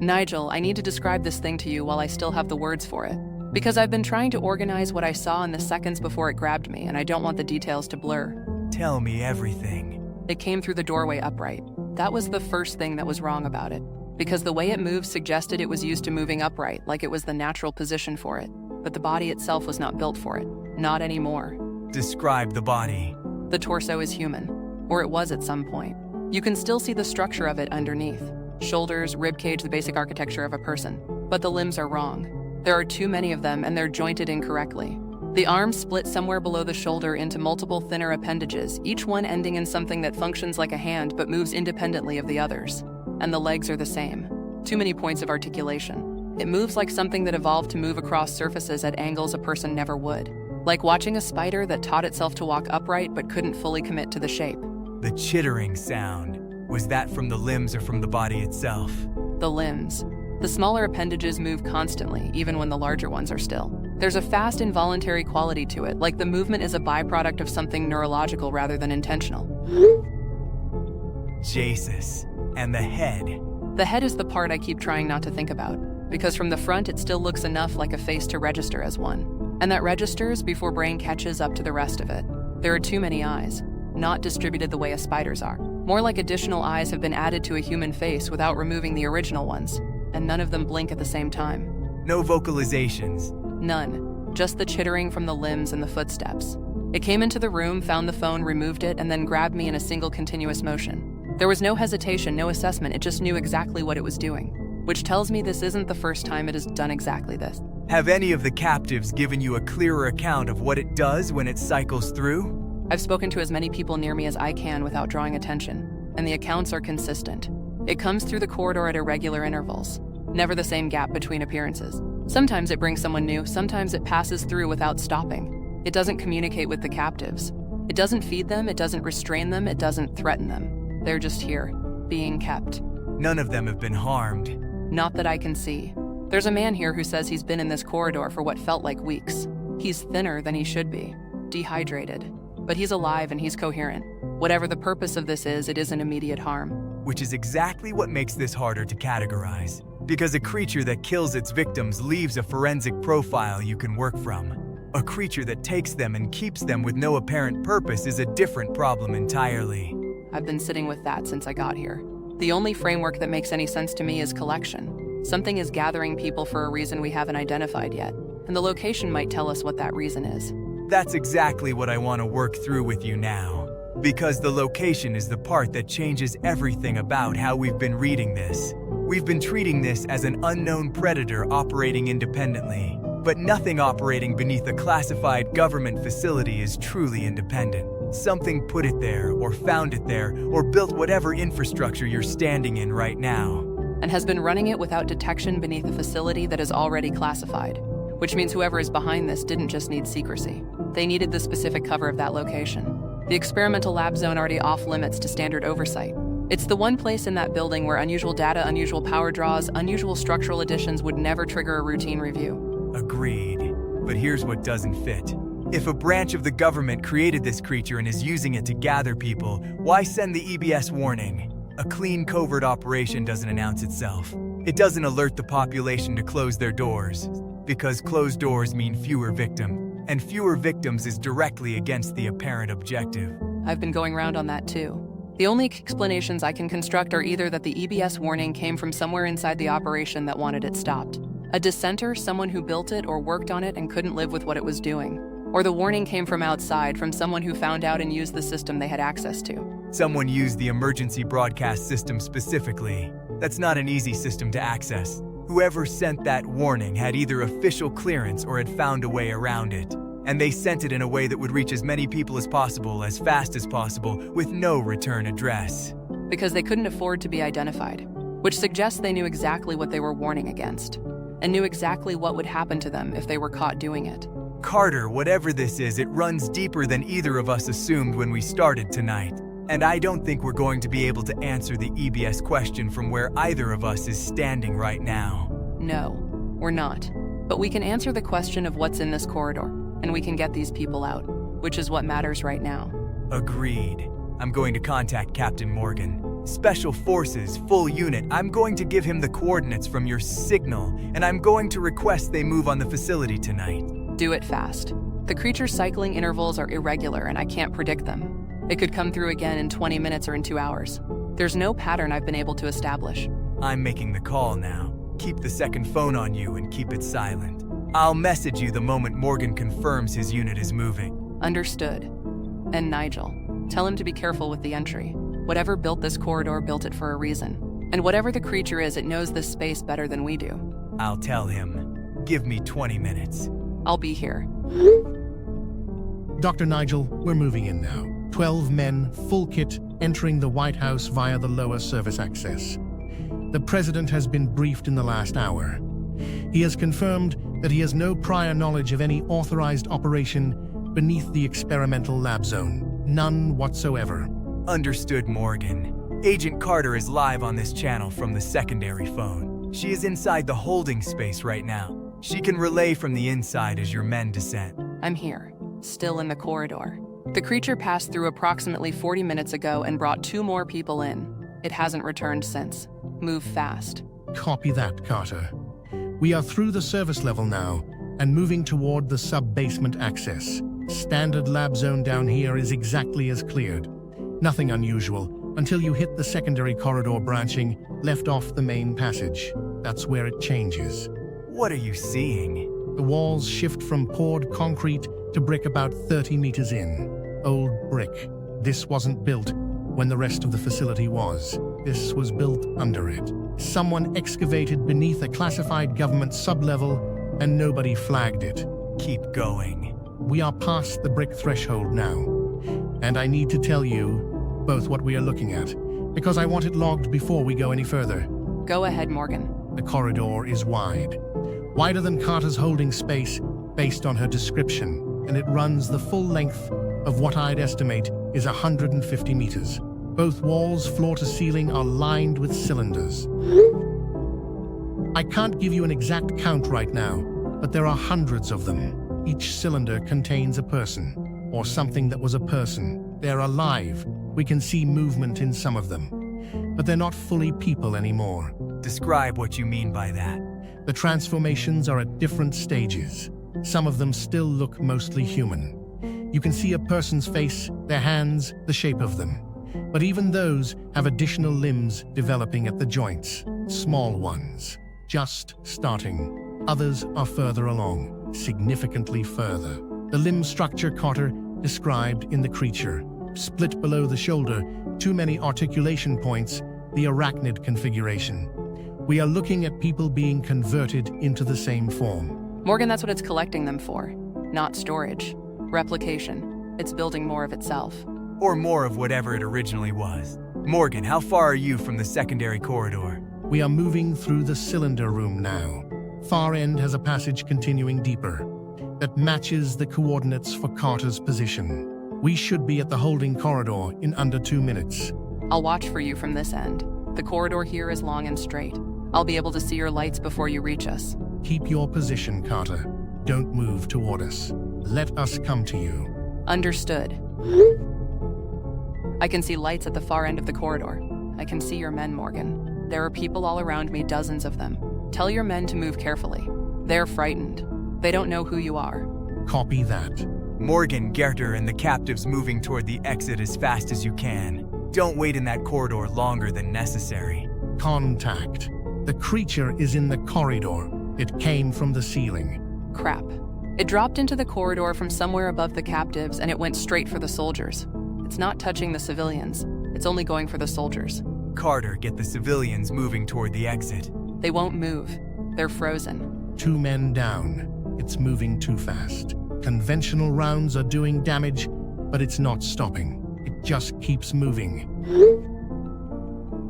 Nigel, I need to describe this thing to you while I still have the words for it. Because I've been trying to organize what I saw in the seconds before it grabbed me, and I don't want the details to blur. Tell me everything. It came through the doorway upright. That was the first thing that was wrong about it, because the way it moved suggested it was used to moving upright, like it was the natural position for it. But the body itself was not built for it. Not anymore. Describe the body. The torso is human, or it was at some point. You can still see the structure of it underneath. Shoulders, ribcage, the basic architecture of a person. But the limbs are wrong. There are too many of them, and they're jointed incorrectly. The arms split somewhere below the shoulder into multiple thinner appendages, each one ending in something that functions like a hand but moves independently of the others. And the legs are the same. Too many points of articulation. It moves like something that evolved to move across surfaces at angles a person never would. Like watching a spider that taught itself to walk upright but couldn't fully commit to the shape. The chittering sound. Was that from the limbs or from the body itself? The limbs. The smaller appendages move constantly, even when the larger ones are still. There's a fast, involuntary quality to it, like the movement is a byproduct of something neurological rather than intentional. Jesus. And the head. The head is the part I keep trying not to think about, because from the front it still looks enough like a face to register as one. And that registers before brain catches up to the rest of it. There are too many eyes, not distributed the way a spider's are. More like additional eyes have been added to a human face without removing the original ones, and none of them blink at the same time. No vocalizations. None. Just the chittering from the limbs and the footsteps. It came into the room, found the phone, removed it, and then grabbed me in a single continuous motion. There was no hesitation, no assessment, it just knew exactly what it was doing. Which tells me this isn't the first time it has done exactly this. Have any of the captives given you a clearer account of what it does when it cycles through? I've spoken to as many people near me as I can without drawing attention, and the accounts are consistent. It comes through the corridor at irregular intervals, never the same gap between appearances. Sometimes it brings someone new, sometimes it passes through without stopping. It doesn't communicate with the captives. It doesn't feed them, it doesn't restrain them, it doesn't threaten them. They're just here, being kept. None of them have been harmed. Not that I can see. There's a man here who says he's been in this corridor for what felt like weeks. He's thinner than he should be, dehydrated. But he's alive and he's coherent. Whatever the purpose of this is, it isn't immediate harm. Which is exactly what makes this harder to categorize. Because a creature that kills its victims leaves a forensic profile you can work from. A creature that takes them and keeps them with no apparent purpose is a different problem entirely. I've been sitting with that since I got here. The only framework that makes any sense to me is collection. Something is gathering people for a reason we haven't identified yet, and the location might tell us what that reason is. That's exactly what I want to work through with you now. Because the location is the part that changes everything about how we've been reading this. We've been treating this as an unknown predator operating independently. But nothing operating beneath a classified government facility is truly independent. Something put it there, or found it there, or built whatever infrastructure you're standing in right now. And has been running it without detection beneath a facility that is already classified. Which means whoever is behind this didn't just need secrecy. They needed the specific cover of that location. The experimental lab zone already off limits to standard oversight. It's the one place in that building where unusual data, unusual power draws, unusual structural additions would never trigger a routine review. Agreed. But here's what doesn't fit. If a branch of the government created this creature and is using it to gather people, why send the EBS warning? A clean covert operation doesn't announce itself. It doesn't alert the population to close their doors. Because closed doors mean fewer victims. And fewer victims is directly against the apparent objective. I've been going round on that too. The only explanations I can construct are either that the EBS warning came from somewhere inside the operation that wanted it stopped. A dissenter, someone who built it or worked on it and couldn't live with what it was doing. Or the warning came from outside, from someone who found out and used the system they had access to. Someone used the emergency broadcast system specifically. That's not an easy system to access. Whoever sent that warning had either official clearance or had found a way around it. And they sent it in a way that would reach as many people as possible, as fast as possible, with no return address. Because they couldn't afford to be identified. Which suggests they knew exactly what they were warning against. And knew exactly what would happen to them if they were caught doing it. Carter, whatever this is, it runs deeper than either of us assumed when we started tonight. And I don't think we're going to be able to answer the EBS question from where either of us is standing right now. No, we're not. But we can answer the question of what's in this corridor, and we can get these people out, which is what matters right now. Agreed. I'm going to contact Captain Morgan. Special Forces, full unit. I'm going to give him the coordinates from your signal, and I'm going to request they move on the facility tonight. Do it fast. The creature's cycling intervals are irregular, and I can't predict them. It could come through again in 20 minutes or in 2 hours. There's no pattern I've been able to establish. I'm making the call now. Keep the second phone on you and keep it silent. I'll message you the moment Morgan confirms his unit is moving. Understood. And Nigel, tell him to be careful with the entry. Whatever built this corridor built it for a reason. And whatever the creature is, it knows this space better than we do. I'll tell him. Give me 20 minutes. I'll be here. Dr. Nigel, we're moving in now. 12 men, full kit, entering the White House via the lower service access. The president has been briefed in the last hour. He has confirmed that he has no prior knowledge of any authorized operation beneath the experimental lab zone. None whatsoever. Understood, Morgan. Agent Carter is live on this channel from the secondary phone. She is inside the holding space right now. She can relay from the inside as your men descend. I'm here, still in the corridor. The creature passed through approximately 40 minutes ago and brought 2 more people in. It hasn't returned since. Move fast. Copy that, Carter. We are through the service level now and moving toward the sub-basement access. Standard lab zone down here is exactly as cleared. Nothing unusual until you hit the secondary corridor branching left off the main passage. That's where it changes. What are you seeing? The walls shift from poured concrete to brick about 30 meters in. Old brick. This wasn't built when the rest of the facility was. This was built under it. Someone excavated beneath a classified government sublevel and nobody flagged it. Keep going. We are past the brick threshold now. And I need to tell you both what we are looking at, because I want it logged before we go any further. Go ahead, Morgan. The corridor is wide. Wider than Carter's holding space based on her description, and it runs the full length of what I'd estimate is 150 meters. Both walls, floor to ceiling, are lined with cylinders. I can't give you an exact count right now, but there are hundreds of them. Each cylinder contains a person, or something that was a person. They're alive. We can see movement in some of them, but they're not fully people anymore. Describe what you mean by that. The transformations are at different stages. Some of them still look mostly human. You can see a person's face, their hands, the shape of them. But even those have additional limbs developing at the joints, small ones, just starting. Others are further along, significantly further. The limb structure Carter described in the creature, split below the shoulder, too many articulation points, the arachnid configuration. We are looking at people being converted into the same form. Morgan, that's what it's collecting them for. Not storage. Replication. It's building more of itself. Or more of whatever it originally was. Morgan, how far are you from the secondary corridor? We are moving through the cylinder room now. Far end has a passage continuing deeper that matches the coordinates for Carter's position. We should be at the holding corridor in under 2 minutes. I'll watch for you from this end. The corridor here is long and straight. I'll be able to see your lights before you reach us. Keep your position, Carter. Don't move toward us. Let us come to you. Understood. I can see lights at the far end of the corridor. I can see your men, Morgan. There are people all around me, dozens of them. Tell your men to move carefully. They're frightened. They don't know who you are. Copy that. Morgan, Gerter, and the captives moving toward the exit as fast as you can. Don't wait in that corridor longer than necessary. Contact. The creature is in the corridor. It came from the ceiling. Crap. It dropped into the corridor from somewhere above the captives and it went straight for the soldiers. It's not touching the civilians. It's only going for the soldiers. Carter, get the civilians moving toward the exit. They won't move. They're frozen. 2 men down. It's moving too fast. Conventional rounds are doing damage, but it's not stopping. It just keeps moving.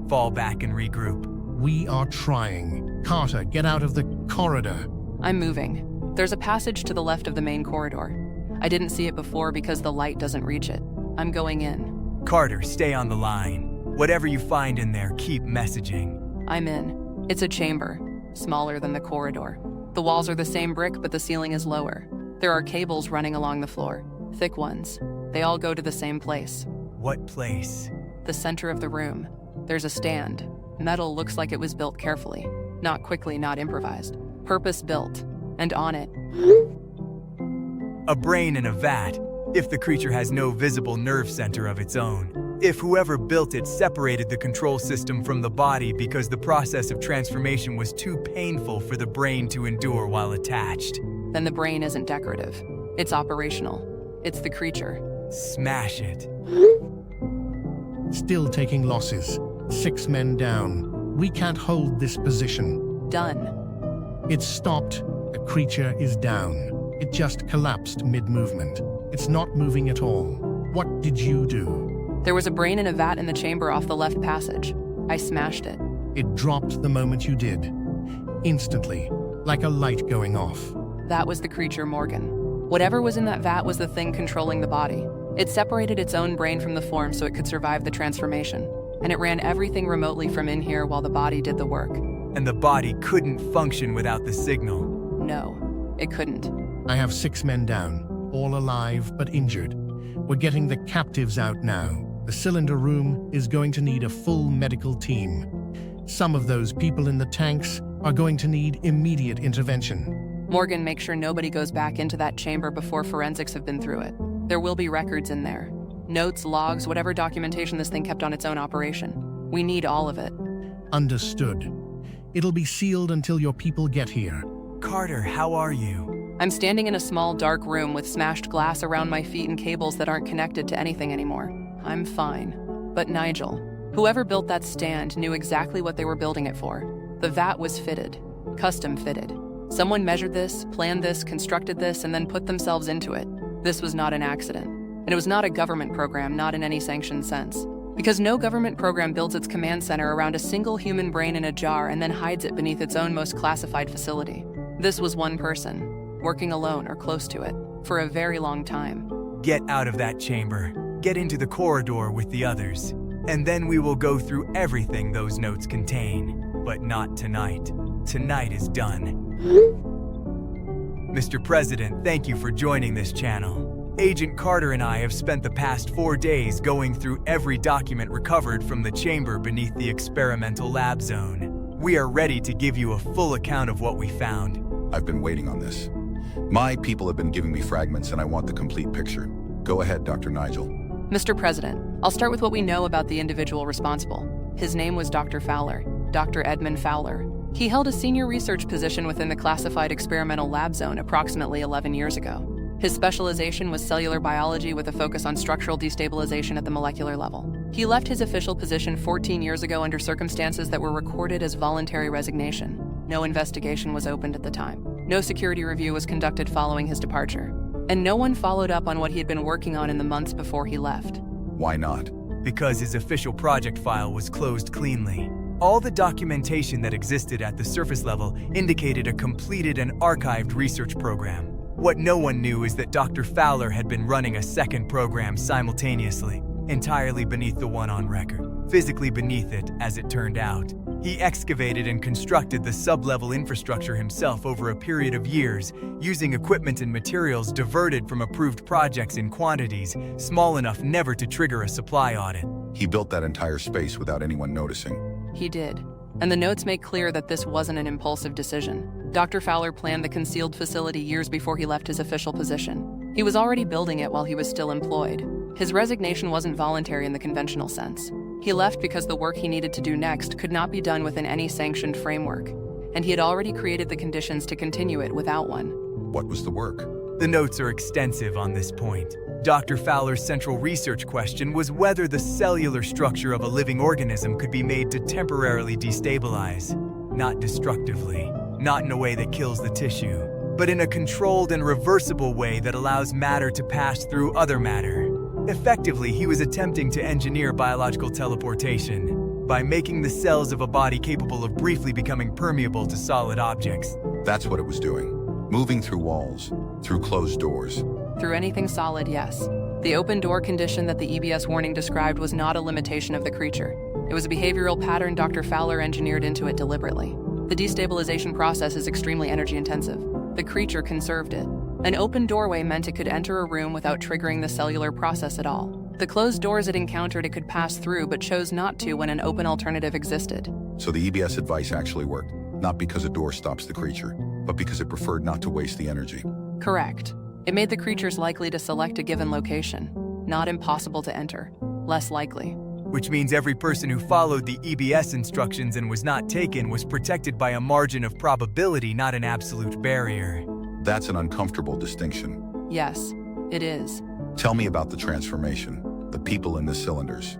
Fall back and regroup. We are trying. Carter, get out of the corridor. I'm moving. There's a passage to the left of the main corridor. I didn't see it before because the light doesn't reach it. I'm going in. Carter, stay on the line. Whatever you find in there, keep messaging. I'm in. It's a chamber, smaller than the corridor. The walls are the same brick, but the ceiling is lower. There are cables running along the floor, thick ones. They all go to the same place. What place? The center of the room. There's a stand. Metal looks like it was built carefully. Not quickly, not improvised. Purpose-built. And on it, A brain in a vat. If the creature has no visible nerve center of its own, if whoever built it separated the control system from the body because the process of transformation was too painful for the brain to endure while attached, then the brain isn't decorative. It's operational. It's the creature. Smash it. Still taking losses. 6 men down. We can't hold this position. Done. It's stopped. The creature is down. It just collapsed mid-movement. It's not moving at all. What did you do? There was a brain in a vat in the chamber off the left passage. I smashed it. It dropped the moment you did. Instantly, like a light going off. That was the creature, Morgan. Whatever was in that vat was the thing controlling the body. It separated its own brain from the form so it could survive the transformation. And it ran everything remotely from in here while the body did the work. And the body couldn't function without the signal. No, it couldn't. I have 6 men down, all alive but injured. We're getting the captives out now. The cylinder room is going to need a full medical team. Some of those people in the tanks are going to need immediate intervention. Morgan, make sure nobody goes back into that chamber before forensics have been through it. There will be records in there. Notes, logs, whatever documentation this thing kept on its own operation. We need all of it. Understood. It'll be sealed until your people get here. Carter, how are you? I'm standing in a small, dark room with smashed glass around my feet and cables that aren't connected to anything anymore. I'm fine. But Nigel, whoever built that stand knew exactly what they were building it for. The vat was fitted. Custom fitted. Someone measured this, planned this, constructed this, and then put themselves into it. This was not an accident. And it was not a government program, not in any sanctioned sense. Because no government program builds its command center around a single human brain in a jar and then hides it beneath its own most classified facility. This was one person, working alone or close to it, for a very long time. Get out of that chamber. Get into the corridor with the others. And then we will go through everything those notes contain. But not tonight. Tonight is done. Mr. President, thank you for joining this channel. Agent Carter and I have spent the past 4 days going through every document recovered from the chamber beneath the experimental lab zone. We are ready to give you a full account of what we found. I've been waiting on this. My people have been giving me fragments and I want the complete picture. Go ahead, Dr. Nigel. Mr. President, I'll start with what we know about the individual responsible. His name was Dr. Fowler, Dr. Edmund Fowler. He held a senior research position within the classified experimental lab zone approximately 11 years ago. His specialization was cellular biology with a focus on structural destabilization at the molecular level. He left his official position 14 years ago under circumstances that were recorded as voluntary resignation. No investigation was opened at the time. No security review was conducted following his departure. And no one followed up on what he had been working on in the months before he left. Why not? Because his official project file was closed cleanly. All the documentation that existed at the surface level indicated a completed and archived research program. What no one knew is that Dr. Fowler had been running a second program simultaneously, entirely beneath the one on record. Physically beneath it, as it turned out. He excavated and constructed the sub-level infrastructure himself over a period of years, using equipment and materials diverted from approved projects in quantities small enough never to trigger a supply audit. He built that entire space without anyone noticing. He did. And the notes make clear that this wasn't an impulsive decision. Dr. Fowler planned the concealed facility years before he left his official position. He was already building it while he was still employed. His resignation wasn't voluntary in the conventional sense. He left because the work he needed to do next could not be done within any sanctioned framework, and he had already created the conditions to continue it without one. What was the work? The notes are extensive on this point. Dr. Fowler's central research question was whether the cellular structure of a living organism could be made to temporarily destabilize, not destructively, not in a way that kills the tissue, but in a controlled and reversible way that allows matter to pass through other matter. Effectively, he was attempting to engineer biological teleportation by making the cells of a body capable of briefly becoming permeable to solid objects. That's what it was doing. Moving through walls, through closed doors. Through anything solid, yes. The open door condition that the EBS warning described was not a limitation of the creature. It was a behavioral pattern Dr. Fowler engineered into it deliberately. The destabilization process is extremely energy intensive. The creature conserved it. An open doorway meant it could enter a room without triggering the cellular process at all. The closed doors it encountered it could pass through but chose not to when an open alternative existed. So the EBS advice actually worked, not because a door stops the creature, but because it preferred not to waste the energy. Correct. It made the creatures likely to select a given location. Not impossible to enter. Less likely. Which means every person who followed the EBS instructions and was not taken was protected by a margin of probability, not an absolute barrier. That's an uncomfortable distinction. Yes, it is. Tell me about the transformation, the people in the cylinders.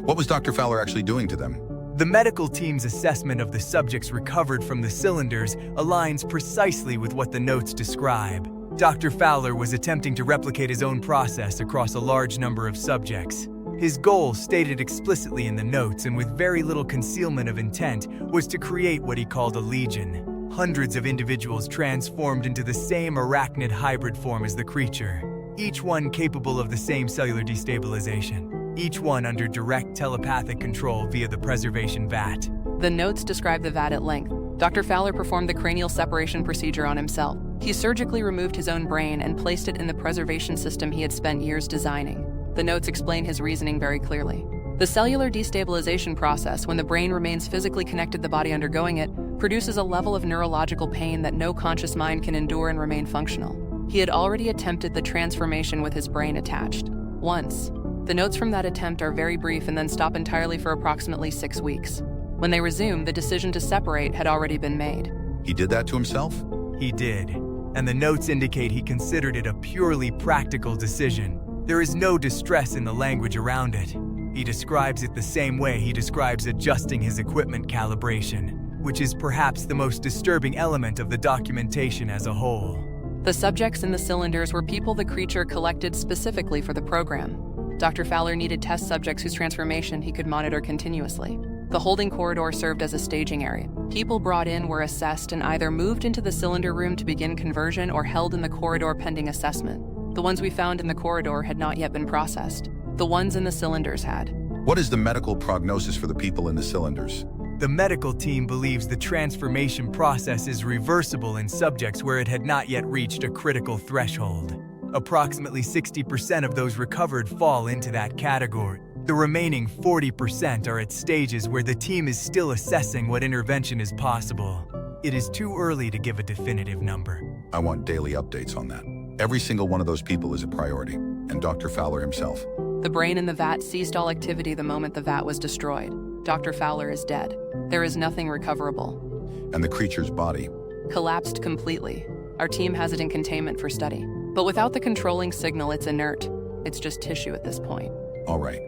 What was Dr. Fowler actually doing to them? The medical team's assessment of the subjects recovered from the cylinders aligns precisely with what the notes describe. Dr. Fowler was attempting to replicate his own process across a large number of subjects. His goal, stated explicitly in the notes and with very little concealment of intent, was to create what he called a legion. Hundreds of individuals transformed into the same arachnid hybrid form as the creature, each one capable of the same cellular destabilization, each one under direct telepathic control via the preservation vat. The notes describe the vat at length. Dr. Fowler performed the cranial separation procedure on himself. He surgically removed his own brain and placed it in the preservation system he had spent years designing. The notes explain his reasoning very clearly. The cellular destabilization process, when the brain remains physically connected to the body undergoing it, produces a level of neurological pain that no conscious mind can endure and remain functional. He had already attempted the transformation with his brain attached. Once. The notes from that attempt are very brief and then stop entirely for approximately 6 weeks. When they resume, the decision to separate had already been made. He did that to himself? He did, and the notes indicate he considered it a purely practical decision. There is no distress in the language around it. He describes it the same way he describes adjusting his equipment calibration, which is perhaps the most disturbing element of the documentation as a whole. The subjects in the cylinders were people the creature collected specifically for the program. Dr. Fowler needed test subjects whose transformation he could monitor continuously. The holding corridor served as a staging area. People brought in were assessed and either moved into the cylinder room to begin conversion or held in the corridor pending assessment. The ones we found in the corridor had not yet been processed. The ones in the cylinders had. What is the medical prognosis for the people in the cylinders? The medical team believes the transformation process is reversible in subjects where it had not yet reached a critical threshold. Approximately 60% of those recovered fall into that category. The remaining 40% are at stages where the team is still assessing what intervention is possible. It is too early to give a definitive number. I want daily updates on that. Every single one of those people is a priority, and Dr. Fowler himself. The brain in the vat ceased all activity the moment the vat was destroyed. Dr. Fowler is dead. There is nothing recoverable. And the creature's body? Collapsed completely. Our team has it in containment for study. But without the controlling signal, it's inert. It's just tissue at this point. All right.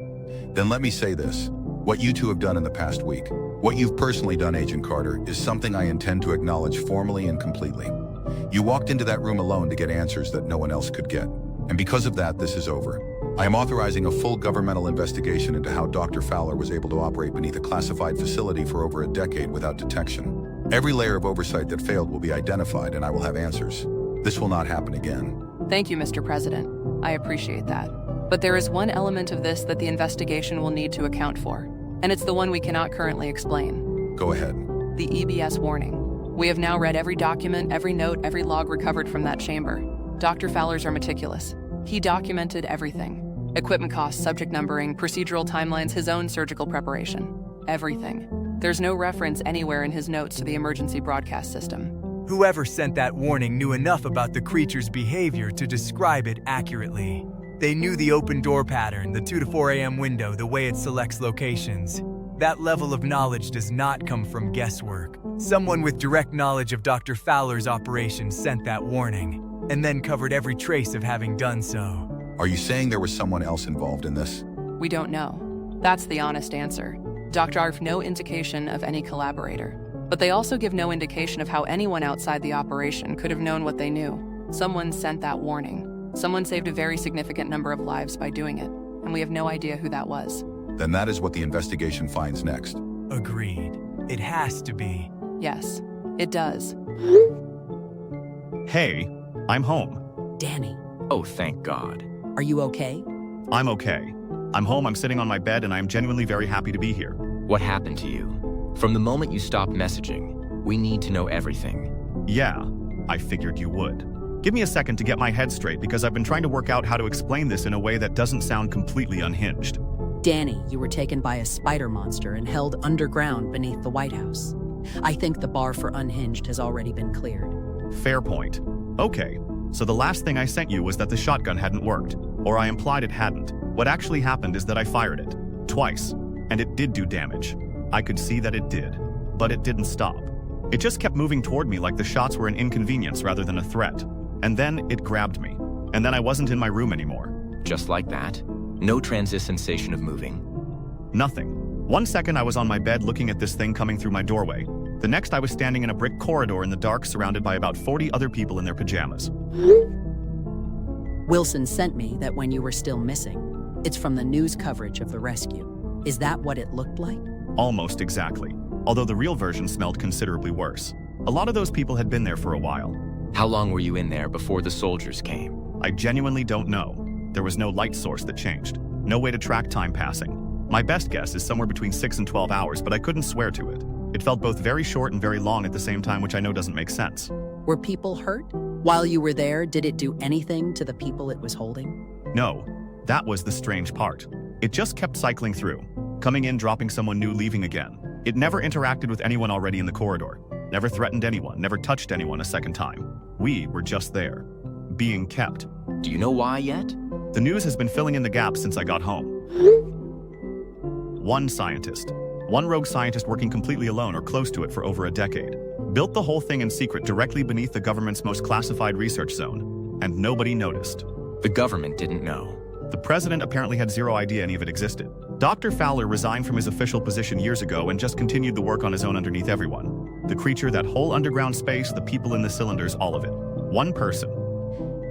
Then let me say this. What you two have done in the past week, what you've personally done, Agent Carter, is something I intend to acknowledge formally and completely. You walked into that room alone to get answers that no one else could get. And because of that, this is over. I am authorizing a full governmental investigation into how Dr. Fowler was able to operate beneath a classified facility for over a decade without detection. Every layer of oversight that failed will be identified, and I will have answers. This will not happen again. Thank you, Mr. President. I appreciate that. But there is one element of this that the investigation will need to account for, and it's the one we cannot currently explain. Go ahead. The EBS warning. We have now read every document, every note, every log recovered from that chamber. Dr. Fowler's are meticulous. He documented everything. Equipment costs, subject numbering, procedural timelines, his own surgical preparation. Everything. There's no reference anywhere in his notes to the emergency broadcast system. Whoever sent that warning knew enough about the creature's behavior to describe it accurately. They knew the open door pattern, the 2 to 4 a.m. window, the way it selects locations. That level of knowledge does not come from guesswork. Someone with direct knowledge of Dr. Fowler's operations sent that warning, and then covered every trace of having done so. Are you saying there was someone else involved in this? We don't know. That's the honest answer. Dr. Arf no indication of any collaborator. But they also give no indication of how anyone outside the operation could have known what they knew. Someone sent that warning. Someone saved a very significant number of lives by doing it, and we have no idea who that was. Then that is what the investigation finds next. Agreed. It has to be. Yes, it does. Hey, I'm home. Danny, Oh, thank God. are you okay? I'm okay. I'm home, I'm sitting on my bed, and I'm genuinely very happy to be here. What happened to you? From the moment you stopped messaging, we need to know everything. Yeah, I figured you would. Give me a second to get my head straight because I've been trying to work out how to explain this in a way that doesn't sound completely unhinged. Danny, you were taken by a spider monster and held underground beneath the White House. I think the bar for unhinged has already been cleared. Fair point. Okay, So the last thing I sent you was that the shotgun hadn't worked, or I implied it hadn't. What actually happened is that I fired it. Twice. And it did do damage. I could see that it did. But it didn't stop. It just kept moving toward me like the shots were an inconvenience rather than a threat. And then it grabbed me. And then I wasn't in my room anymore. Just like that? No transit sensation of moving? Nothing. 1 second I was on my bed looking at this thing coming through my doorway. The next I was standing in a brick corridor in the dark surrounded by about 40 other people in their pajamas. Wilson sent me that when you were still missing. It's from the news coverage of the rescue. Is that what it looked like? Almost exactly. Although the real version smelled considerably worse. A lot of those people had been there for a while. How long were you in there before the soldiers came? I genuinely don't know. There was no light source that changed. No way to track time passing. My best guess is somewhere between 6 and 12 hours, but I couldn't swear to it. It felt both very short and very long at the same time, which I know doesn't make sense. Were people hurt? While you were there, did it do anything to the people it was holding? No. That was the strange part. It just kept cycling through. Coming in, dropping someone new, leaving again. It never interacted with anyone already in the corridor. Never threatened anyone, never touched anyone a second time. We were just there. Being kept. Do you know why yet? The news has been filling in the gaps since I got home. One scientist. One rogue scientist working completely alone or close to it for over a decade. Built the whole thing in secret directly beneath the government's most classified research zone. And nobody noticed. The government didn't know. The president apparently had zero idea any of it existed. Dr. Fowler resigned from his official position years ago and just continued the work on his own underneath everyone. The creature, that whole underground space, the people in the cylinders, all of it. One person.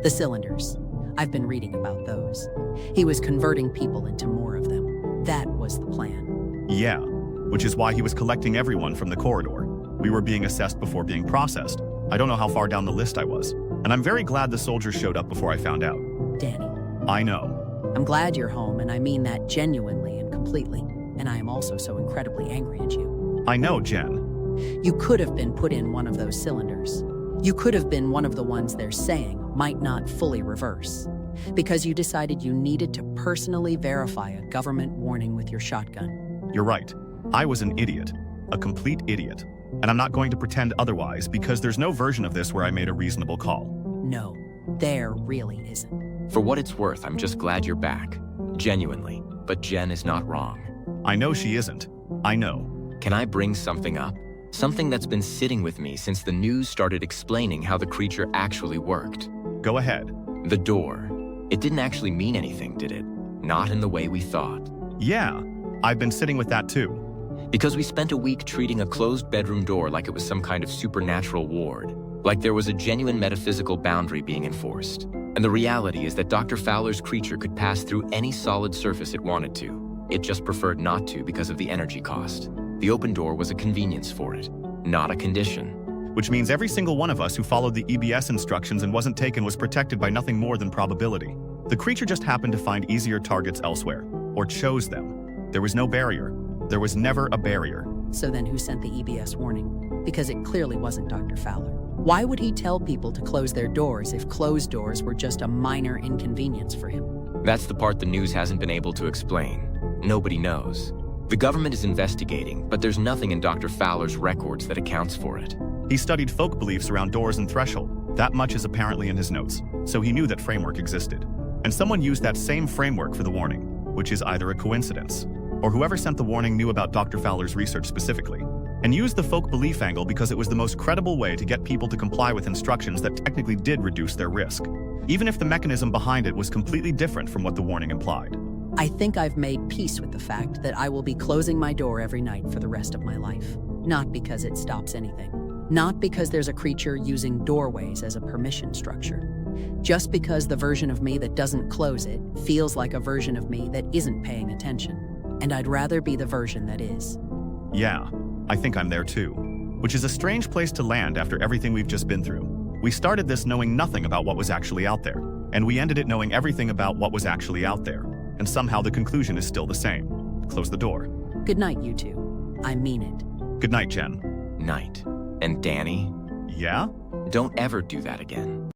The cylinders. I've been reading about those. He was converting people into more of them. That was the plan. Yeah, which is why he was collecting everyone from the corridor. We were being assessed before being processed. I don't know how far down the list I was. And I'm very glad the soldiers showed up before I found out. Danny. I know. I'm glad you're home, and I mean that genuinely and completely. And I am also so incredibly angry at you. I know, Jen. You could have been put in one of those cylinders. You could have been one of the ones they're saying might not fully reverse. Because you decided you needed to personally verify a government warning with your shotgun. You're right. I was an idiot. A complete idiot. And I'm not going to pretend otherwise because there's no version of this where I made a reasonable call. No, there really isn't. For what it's worth, I'm just glad you're back. Genuinely. But Jen is not wrong. I know she isn't. I know. Can I bring something up? Something that's been sitting with me since the news started explaining how the creature actually worked. Go ahead. The door. It didn't actually mean anything, did it? Not in the way we thought. Yeah, I've been sitting with that too. Because we spent a week treating a closed bedroom door like it was some kind of supernatural ward. Like there was a genuine metaphysical boundary being enforced. And the reality is that Dr. Fowler's creature could pass through any solid surface it wanted to. It just preferred not to because of the energy cost. The open door was a convenience for it, not a condition. Which means every single one of us who followed the EBS instructions and wasn't taken was protected by nothing more than probability. The creature just happened to find easier targets elsewhere, or chose them. There was no barrier. There was never a barrier. So then who sent the EBS warning? Because it clearly wasn't Dr. Fowler. Why would he tell people to close their doors if closed doors were just a minor inconvenience for him? That's the part the news hasn't been able to explain. Nobody knows. The government is investigating, but there's nothing in Dr. Fowler's records that accounts for it. He studied folk beliefs around doors and threshold. That much is apparently in his notes, so he knew that framework existed. And someone used that same framework for the warning, which is either a coincidence, or whoever sent the warning knew about Dr. Fowler's research specifically, and used the folk belief angle because it was the most credible way to get people to comply with instructions that technically did reduce their risk, even if the mechanism behind it was completely different from what the warning implied. I think I've made peace with the fact that I will be closing my door every night for the rest of my life. Not because it stops anything. Not because there's a creature using doorways as a permission structure. Just because the version of me that doesn't close it feels like a version of me that isn't paying attention. And I'd rather be the version that is. Yeah, I think I'm there too. Which is a strange place to land after everything we've just been through. We started this knowing nothing about what was actually out there. And we ended it knowing everything about what was actually out there. And somehow the conclusion is still the same. Close the door. Good night, you two. I mean it. Good night, Jen. Night. And Danny? Yeah? Don't ever do that again.